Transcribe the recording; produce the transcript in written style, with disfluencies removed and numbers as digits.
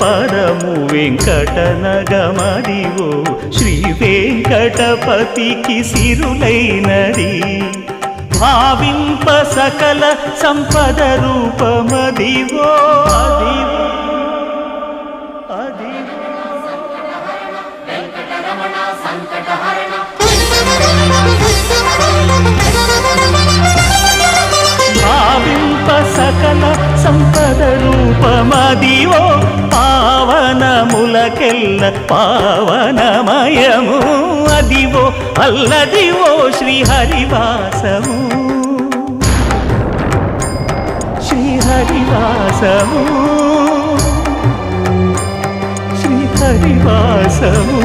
పదము వెంకటనగమదివో శ్రీ వెంకటపతికి సిరులైనది భావింప సకల సంపద రూపమదివో భావింప సకల సంపద రూపమదివో పావనములకెల్ల పావనమయము అదివో అల్లదివో శ్రీహరివాసము శ్రీహరివాసము శ్రీహరివాసము